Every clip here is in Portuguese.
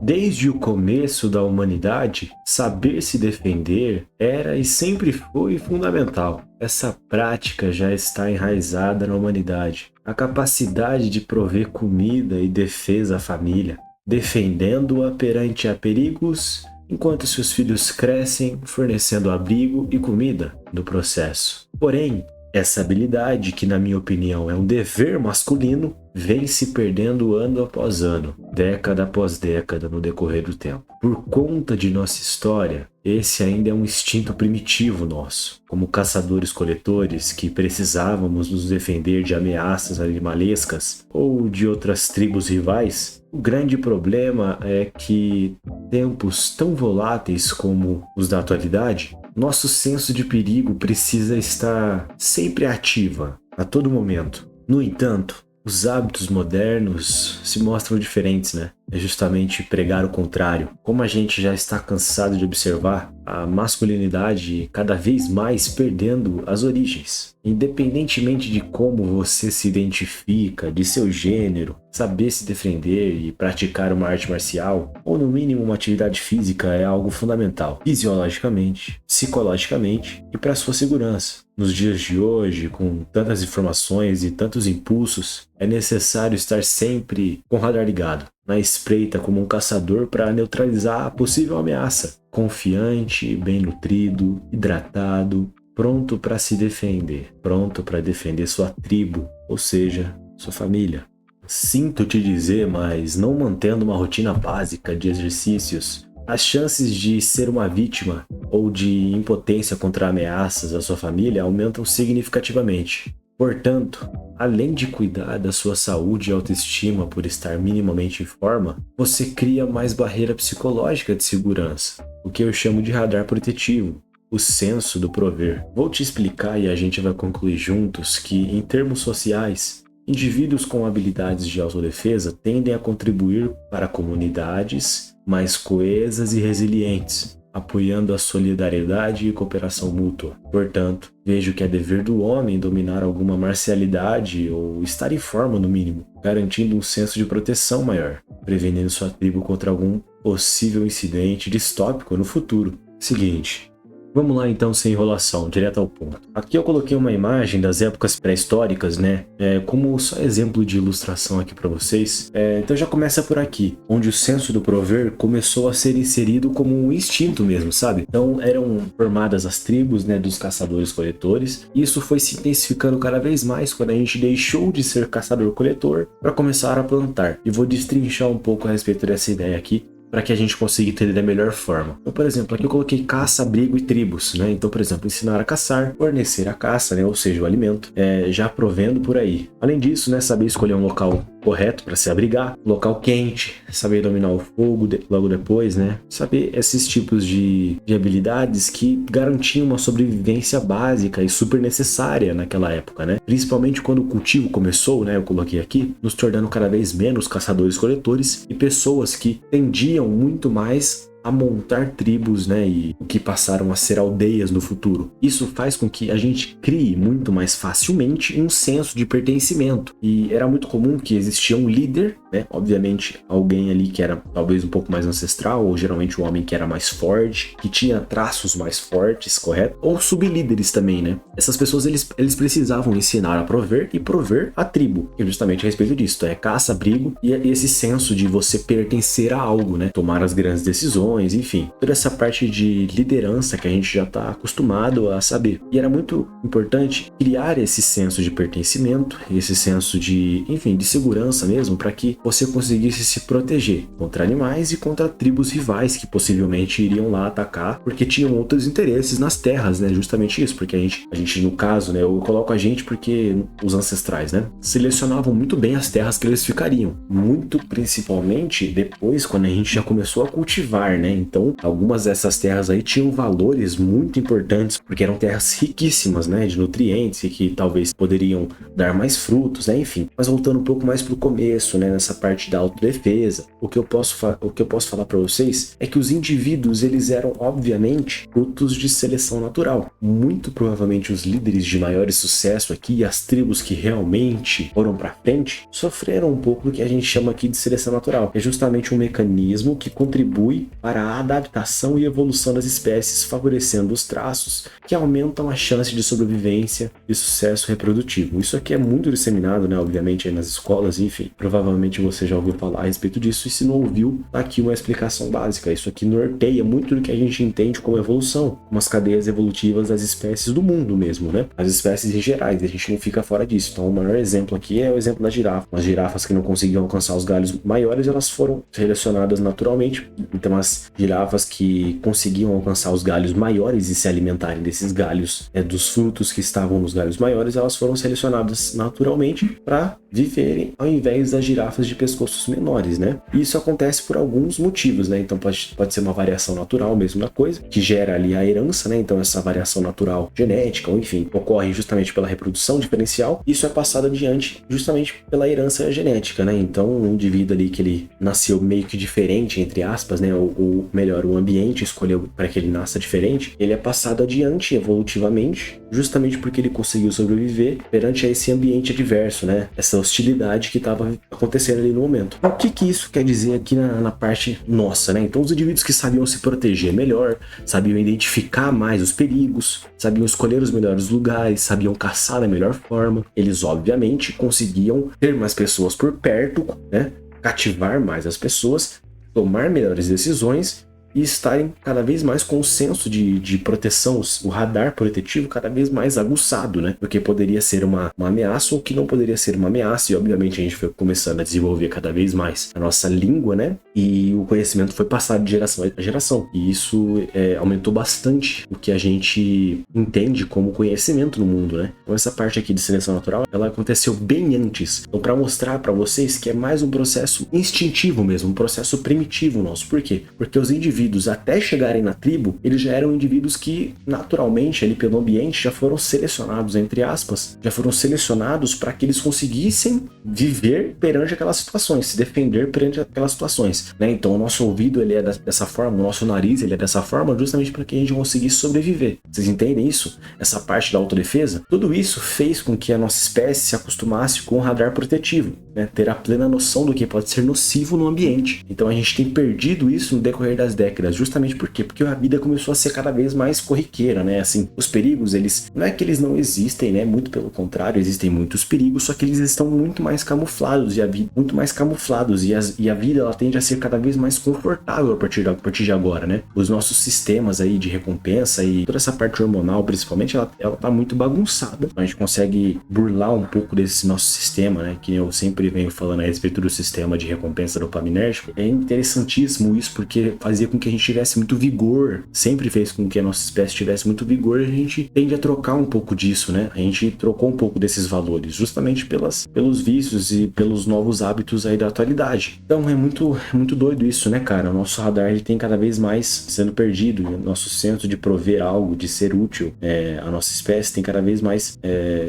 Desde o começo da humanidade, saber se defender era e sempre foi fundamental. Essa prática já está enraizada na humanidade. A capacidade de prover comida e defesa à família, defendendo-a perante a perigos, enquanto seus filhos crescem, fornecendo abrigo e comida no processo. Porém, essa habilidade, que na minha opinião é um dever masculino, vem se perdendo ano após ano, década após década no decorrer do tempo. Por conta de nossa história, esse ainda é um instinto primitivo nosso. Como caçadores-coletores que precisávamos nos defender de ameaças animalescas ou de outras tribos rivais, o grande problema é que tempos tão voláteis como os da atualidade, nosso senso de perigo precisa estar sempre ativa, a todo momento. No entanto, os hábitos modernos se mostram diferentes, né? É justamente pregar o contrário. Como a gente já está cansado de observar a masculinidade cada vez mais perdendo as origens. Independentemente de como você se identifica, de seu gênero, saber se defender e praticar uma arte marcial, ou no mínimo uma atividade física, é algo fundamental, fisiologicamente, psicologicamente e para sua segurança. Nos dias de hoje, com tantas informações e tantos impulsos, é necessário estar sempre com o radar ligado, na espreita como um caçador para neutralizar a possível ameaça, confiante, bem nutrido, hidratado, pronto para se defender, pronto para defender sua tribo, ou seja, sua família. Sinto te dizer, mas não mantendo uma rotina básica de exercícios, as chances de ser uma vítima ou de impotência contra ameaças à sua família aumentam significativamente. Portanto, além de cuidar da sua saúde e autoestima por estar minimamente em forma, você cria mais barreira psicológica de segurança, o que eu chamo de radar protetivo, o senso do prover. Vou te explicar e a gente vai concluir juntos que, em termos sociais, indivíduos com habilidades de autodefesa tendem a contribuir para comunidades mais coesas e resilientes, apoiando a solidariedade e cooperação mútua. Portanto, vejo que é dever do homem dominar alguma marcialidade ou estar em forma no mínimo, garantindo um senso de proteção maior, prevenindo sua tribo contra algum possível incidente distópico no futuro. Seguinte, vamos lá então, sem enrolação, direto ao ponto. Aqui eu coloquei uma imagem das épocas pré-históricas, né? Como só exemplo de ilustração aqui para vocês. Então já começa por aqui, onde o senso do prover começou a ser inserido como um instinto mesmo, sabe? Então eram formadas as tribos, né, dos caçadores-coletores, e isso foi se intensificando cada vez mais quando a gente deixou de ser caçador-coletor para começar a plantar. E vou destrinchar um pouco a respeito dessa ideia aqui, para que a gente consiga entender da melhor forma. Então, por exemplo, aqui eu coloquei caça, abrigo e tribos, né? Então, por exemplo, ensinar a caçar, fornecer a caça, né? Ou seja, o alimento, já provendo por aí. Além disso, né, saber escolher um local correto para se abrigar, local quente, saber dominar o fogo logo depois, né? Saber esses tipos de habilidades que garantiam uma sobrevivência básica e super necessária naquela época, né? Principalmente quando o cultivo começou, né? Eu coloquei aqui, nos tornando cada vez menos caçadores-coletores e pessoas que tendiam muito mais a montar tribos, né, e o que passaram a ser aldeias no futuro. Isso faz com que a gente crie muito mais facilmente um senso de pertencimento. E era muito comum que existia um líder, né, obviamente alguém ali que era talvez um pouco mais ancestral, ou geralmente um homem que era mais forte, que tinha traços mais fortes, correto? Ou sublíderes também, né? Essas pessoas, eles precisavam ensinar a prover e prover a tribo. E justamente a respeito disso, caça, abrigo e esse senso de você pertencer a algo, né? Tomar as grandes decisões, enfim, toda essa parte de liderança que a gente já está acostumado a saber. E era muito importante criar esse senso de pertencimento, esse senso de, enfim, de segurança mesmo, para que você conseguisse se proteger contra animais e contra tribos rivais que possivelmente iriam lá atacar, porque tinham outros interesses nas terras, né? Justamente isso, porque a gente no caso, né, eu coloco a gente porque os ancestrais, né, selecionavam muito bem as terras que eles ficariam, muito principalmente depois quando a gente já começou a cultivar, né? né? Então, algumas dessas terras aí tinham valores muito importantes, porque eram terras riquíssimas, né, de nutrientes e que talvez poderiam dar mais frutos, né, enfim. Mas voltando um pouco mais pro começo, né, nessa parte da autodefesa, o que eu posso falar para vocês é que os indivíduos, eles eram obviamente frutos de seleção natural. Muito provavelmente os líderes de maiores sucesso aqui, as tribos que realmente foram para frente, sofreram um pouco do que a gente chama aqui de seleção natural. É justamente um mecanismo que contribui para a adaptação e evolução das espécies, favorecendo os traços que aumentam a chance de sobrevivência e sucesso reprodutivo. Isso aqui é muito disseminado, né, obviamente, aí nas escolas, enfim. Provavelmente você já ouviu falar a respeito disso, e se não ouviu, tá aqui uma explicação básica. Isso aqui norteia muito do que a gente entende como evolução, umas cadeias evolutivas das espécies do mundo mesmo, né? As espécies em gerais, a gente não fica fora disso. Então, o maior exemplo aqui é o exemplo da girafa. As girafas que não conseguiam alcançar os galhos maiores, elas foram selecionadas naturalmente. Então, as girafas que conseguiam alcançar os galhos maiores e se alimentarem desses galhos, dos frutos que estavam nos galhos maiores, elas foram selecionadas naturalmente para viverem ao invés das girafas de pescoços menores, né? E isso acontece por alguns motivos, né? Então pode ser uma variação natural mesmo da coisa, que gera ali a herança, né? Então essa variação natural genética, ou enfim, ocorre justamente pela reprodução diferencial. Isso é passado adiante justamente pela herança genética, né? Então um indivíduo ali que ele nasceu meio que diferente, entre aspas, né? Ou melhor, o ambiente escolheu para que ele nasça diferente, ele é passado adiante evolutivamente, justamente porque ele conseguiu sobreviver perante a esse ambiente adverso, né? Essa hostilidade que estava acontecendo ali no momento. O que isso quer dizer aqui na parte nossa, né? Então os indivíduos que sabiam se proteger melhor, sabiam identificar mais os perigos, sabiam escolher os melhores lugares, sabiam caçar da melhor forma, eles obviamente conseguiam ter mais pessoas por perto, né? Cativar mais as pessoas, tomar melhores decisões e estarem cada vez mais com o senso de proteção, o radar protetivo cada vez mais aguçado, né? Porque poderia ser uma ameaça ou que não poderia ser uma ameaça, e obviamente a gente foi começando a desenvolver cada vez mais a nossa língua, né? E o conhecimento foi passado de geração a geração, e isso aumentou bastante o que a gente entende como conhecimento no mundo, né? Então essa parte aqui de seleção natural, ela aconteceu bem antes. Então para mostrar para vocês que é mais um processo instintivo mesmo, um processo primitivo nosso. Por quê? Porque os indivíduos até chegarem na tribo, eles já eram indivíduos que naturalmente ali pelo ambiente já foram selecionados, entre aspas, já foram selecionados para que eles conseguissem viver perante aquelas situações, se defender perante aquelas situações, né? Então o nosso ouvido ele é dessa forma, o nosso nariz ele é dessa forma justamente para que a gente conseguisse sobreviver. Vocês entendem isso? Essa parte da autodefesa? Tudo isso fez com que a nossa espécie se acostumasse com o radar protetivo, né? Ter a plena noção do que pode ser nocivo no ambiente. Então a gente tem perdido isso no decorrer das décadas. Justamente por quê? Porque a vida começou a ser cada vez mais corriqueira, né? Assim, os perigos, eles não é que eles não existem, né? Muito pelo contrário, existem muitos perigos, só que eles estão muito mais camuflados e a vida ela tende a ser cada vez mais confortável a partir de agora, né? Os nossos sistemas aí de recompensa e toda essa parte hormonal, principalmente, ela tá muito bagunçada. A gente consegue burlar um pouco desse nosso sistema, né? Que eu sempre venho falando a respeito do sistema de recompensa dopaminérgico. É interessantíssimo isso porque fazia com que a gente tivesse muito vigor, sempre fez com que a nossa espécie tivesse muito vigor, e a gente tende a trocar um pouco disso, né? A gente trocou um pouco desses valores, justamente pelos vícios e pelos novos hábitos aí da atualidade. Então é muito doido isso, né, cara? O nosso radar ele tem cada vez mais sendo perdido, e o nosso senso de prover algo, de ser útil, a nossa espécie tem cada vez mais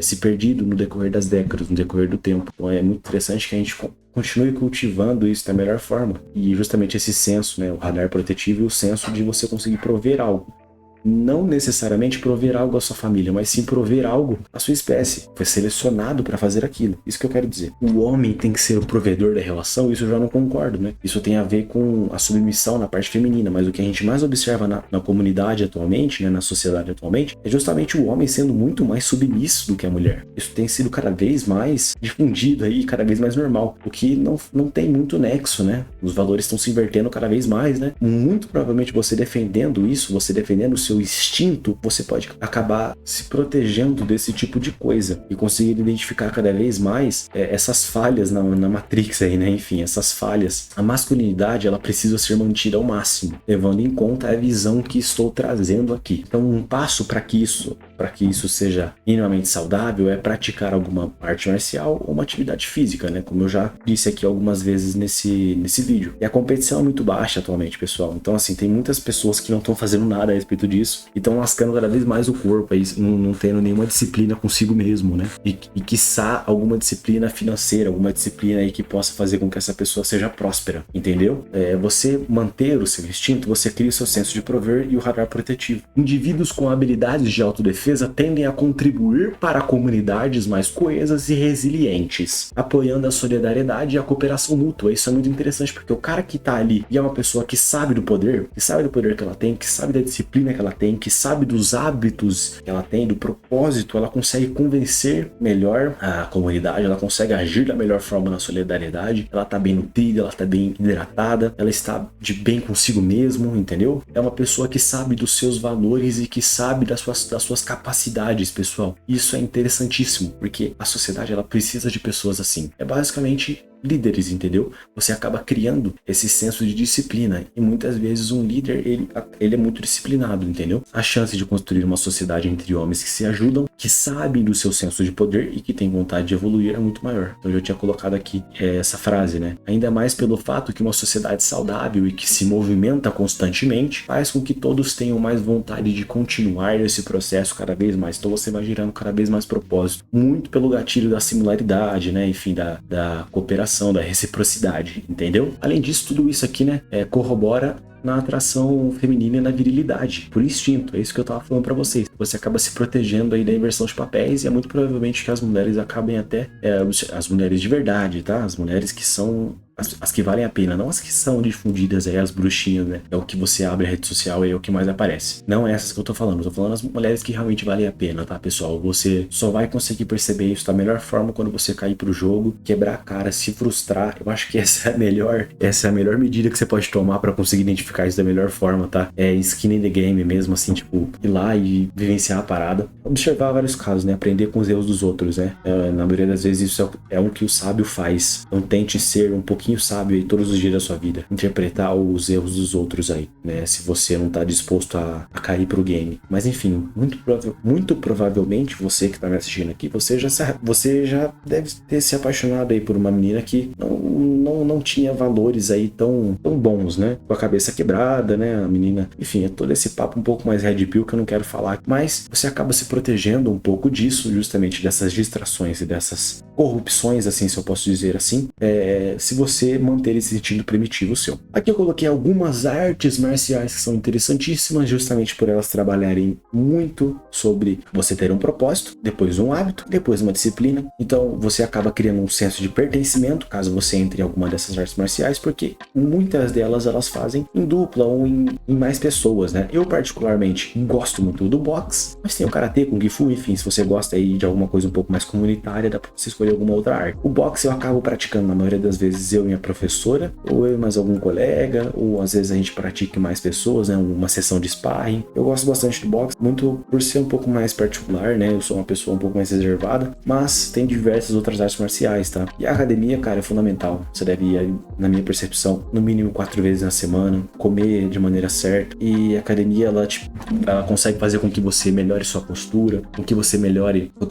se perdido no decorrer das décadas, no decorrer do tempo. Então é muito interessante que a gente continue cultivando isso da melhor forma. E justamente esse senso, né, o radar protetivo e o senso de você conseguir prover algo. Não necessariamente prover algo à sua família, mas sim prover algo à sua espécie. Foi selecionado para fazer aquilo. Isso que eu quero dizer. O homem tem que ser o provedor da relação, isso eu já não concordo, né? Isso tem a ver com a submissão na parte feminina, mas o que a gente mais observa na comunidade atualmente, né, na sociedade atualmente, é justamente o homem sendo muito mais submisso do que a mulher. Isso tem sido cada vez mais difundido aí, cada vez mais normal, o que não tem muito nexo, né? Os valores estão se invertendo cada vez mais, né? Muito provavelmente você defendendo isso, você defendendo o seu instinto, você pode acabar se protegendo desse tipo de coisa e conseguir identificar cada vez mais essas falhas na Matrix aí, né? Enfim, essas falhas. A masculinidade, ela precisa ser mantida ao máximo, levando em conta a visão que estou trazendo aqui. Então, um passo para que isso para que isso seja minimamente saudável é praticar alguma arte marcial ou uma atividade física, né? Como eu já disse aqui algumas vezes nesse vídeo. E a competição é muito baixa atualmente, pessoal. Então, assim, tem muitas pessoas que não estão fazendo nada a respeito disso e estão lascando cada vez mais o corpo, aí, não tendo nenhuma disciplina consigo mesmo, né? E quiçá alguma disciplina financeira, alguma disciplina aí que possa fazer com que essa pessoa seja próspera, entendeu? Você manter o seu instinto, você cria o seu senso de prover e o radar protetivo. Indivíduos com habilidades de autodefesa tendem a contribuir para comunidades mais coesas e resilientes, apoiando a solidariedade e a cooperação mútua. Isso é muito interessante, porque o cara que tá ali e é uma pessoa que sabe do poder que ela tem, que sabe da disciplina que ela tem, que sabe dos hábitos que ela tem, do propósito, ela consegue convencer melhor a comunidade, ela consegue agir da melhor forma na solidariedade, ela tá bem nutrida, ela tá bem hidratada, ela está de bem consigo mesmo, entendeu? É uma pessoa que sabe dos seus valores e que sabe das suas capacidades, pessoal. Isso é interessantíssimo, porque a sociedade ela precisa de pessoas assim. É basicamente líderes, entendeu? Você acaba criando esse senso de disciplina e muitas vezes um líder, ele é muito disciplinado, entendeu? A chance de construir uma sociedade entre homens que se ajudam, que sabem do seu senso de poder e que têm vontade de evoluir é muito maior. Então eu já tinha colocado aqui essa frase, né? Ainda mais pelo fato que uma sociedade saudável e que se movimenta constantemente faz com que todos tenham mais vontade de continuar esse processo cada vez mais. Então você vai gerando cada vez mais propósito. Muito pelo gatilho da similaridade, né? Enfim, da cooperação, da reciprocidade, entendeu? Além disso, tudo isso aqui, né, corrobora na atração feminina e na virilidade, por instinto. É isso que eu tava falando pra vocês. Você acaba se protegendo aí da inversão de papéis e é muito provavelmente que as mulheres acabem até, as mulheres de verdade, tá? As mulheres que são as que valem a pena, não as que são difundidas aí, as bruxinhas, né? É o que você abre a rede social e é o que mais aparece. Não é essas que eu tô falando as mulheres que realmente valem a pena, tá, pessoal? Você só vai conseguir perceber isso da melhor forma quando você cair pro jogo, quebrar a cara, se frustrar. Eu acho que essa é a melhor medida que você pode tomar pra conseguir identificar isso da melhor forma, tá? É skin in the game mesmo, assim, tipo, ir lá e vivenciar a parada. Observar vários casos, né? Aprender com os erros dos outros, né? Na maioria das vezes isso é o que o sábio faz. Então tente ser um pouquinho sábio aí todos os dias da sua vida. Interpretar os erros dos outros aí, né? Se você não tá disposto a cair pro game. Mas enfim, muito provavelmente você que tá me assistindo aqui, você já deve ter se apaixonado aí por uma menina que não tinha valores aí tão bons, né? Com a cabeça quebrada, né? A menina, enfim, é todo esse papo um pouco mais red pill que eu não quero falar. Mas você acaba se protegendo um pouco disso, justamente dessas distrações e dessas corrupções, assim, se eu posso dizer assim, se você manter esse sentido primitivo seu. Aqui eu coloquei algumas artes marciais que são interessantíssimas, justamente por elas trabalharem muito sobre você ter um propósito, depois um hábito, depois uma disciplina. Então você acaba criando um senso de pertencimento, caso você entre em alguma dessas artes marciais, porque muitas delas elas fazem em dupla ou em mais pessoas, né? Eu particularmente gosto muito do boxe, mas tem o karatê, kung fu, enfim, se você gosta aí de alguma coisa um pouco mais comunitária, dá pra você escolher alguma outra arte. O boxe eu acabo praticando na maioria das vezes eu e minha professora, ou eu e mais algum colega, ou às vezes a gente pratica em mais pessoas, né? Uma sessão de sparring. Eu gosto bastante do boxe, muito por ser um pouco mais particular, né? Eu sou uma pessoa um pouco mais reservada, mas tem diversas outras artes marciais, tá? E a academia, cara, é fundamental. Você deve ir, na minha percepção, no mínimo 4 vezes na semana, comer de maneira certa. E a academia, ela consegue fazer com que você melhore sua postura, com que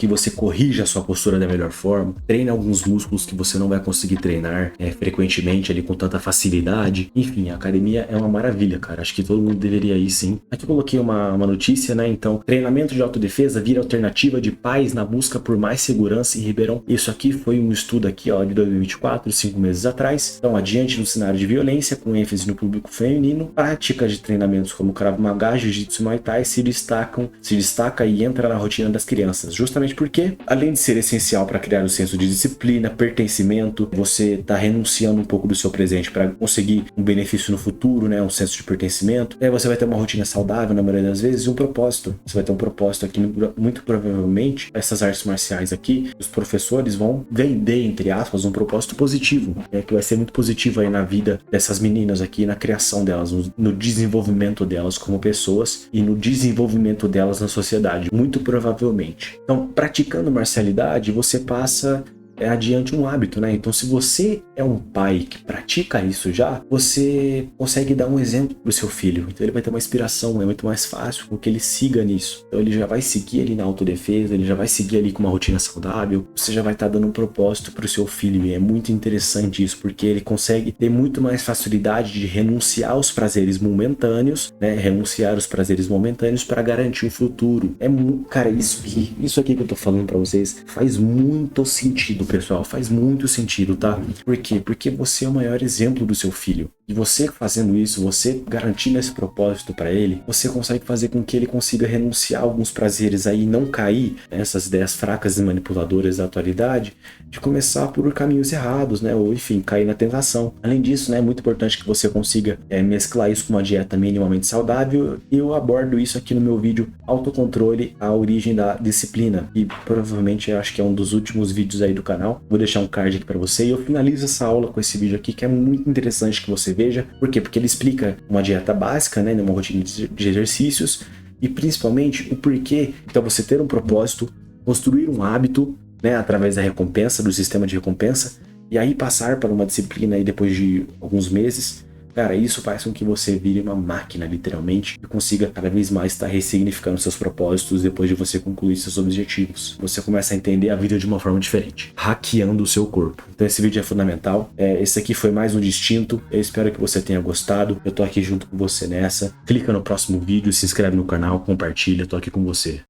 você corrija a sua postura da melhor forma, treine alguns músculos que você não vai conseguir treinar frequentemente ali com tanta facilidade. Enfim, a academia é uma maravilha, cara. Acho que todo mundo deveria ir, sim. Aqui eu coloquei uma notícia, né? Então, treinamento de autodefesa vira alternativa de pais na busca por mais segurança em Ribeirão. Isso aqui foi um estudo aqui, ó, de 2024, 5 meses atrás. Então, adiante no cenário de violência, com ênfase no público feminino, práticas de treinamentos como Krav Maga, Jiu-Jitsu e Muay Thai se destaca e entra na rotina das crianças. Justamente porque, além de ser essencial para criar o senso de disciplina, pertencimento, você está renunciando um pouco do seu presente para conseguir um benefício no futuro, né? Um senso de pertencimento. Aí você vai ter uma rotina saudável na maioria das vezes e um propósito. Você vai ter um propósito aqui, muito provavelmente, essas artes marciais aqui, os professores vão vender, entre aspas, um propósito positivo, que vai ser muito positivo aí na vida dessas meninas aqui, na criação delas, no desenvolvimento delas como pessoas e no desenvolvimento delas na sociedade, muito provavelmente. Então, praticando marcialidade, você passa adiante um hábito, né? Então, se você é um pai que pratica isso já, você consegue dar um exemplo pro seu filho. Então, ele vai ter uma inspiração, é muito mais fácil com que ele siga nisso. Então, ele já vai seguir ali na autodefesa, ele já vai seguir ali com uma rotina saudável, você já vai estar dando um propósito pro seu filho. E é muito interessante isso, porque ele consegue ter muito mais facilidade de renunciar aos prazeres momentâneos, né? Renunciar aos prazeres momentâneos para garantir o futuro. Cara, isso aqui que eu tô falando para vocês faz muito sentido, pessoal. Faz muito sentido, tá? Por quê? Porque você é o maior exemplo do seu filho. E você fazendo isso, você garantindo esse propósito para ele, você consegue fazer com que ele consiga renunciar a alguns prazeres aí e não cair nessas ideias fracas e manipuladoras da atualidade, de começar por caminhos errados, né? Ou enfim, cair na tentação. Além disso, né, é muito importante que você consiga mesclar isso com uma dieta minimamente saudável. E eu abordo isso aqui no meu vídeo Autocontrole, a origem da disciplina. E provavelmente eu acho que é um dos últimos vídeos aí do canal. Vou deixar um card aqui para você e eu finalizo essa aula com esse vídeo aqui, que é muito interessante que você veja. Por quê? Porque ele explica uma dieta básica, né, uma rotina de exercícios e principalmente o porquê. Então você ter um propósito, construir um hábito, né, através da recompensa, do sistema de recompensa, e aí passar para uma disciplina aí depois de alguns meses. Cara, isso faz com que você vire uma máquina, literalmente, e consiga cada vez mais estar ressignificando seus propósitos depois de você concluir seus objetivos. Você começa a entender a vida de uma forma diferente, hackeando o seu corpo. Então esse vídeo é fundamental. Esse aqui foi mais um distinto. Eu espero que você tenha gostado. Eu tô aqui junto com você nessa. Clica no próximo vídeo, se inscreve no canal, compartilha. Eu tô aqui com você.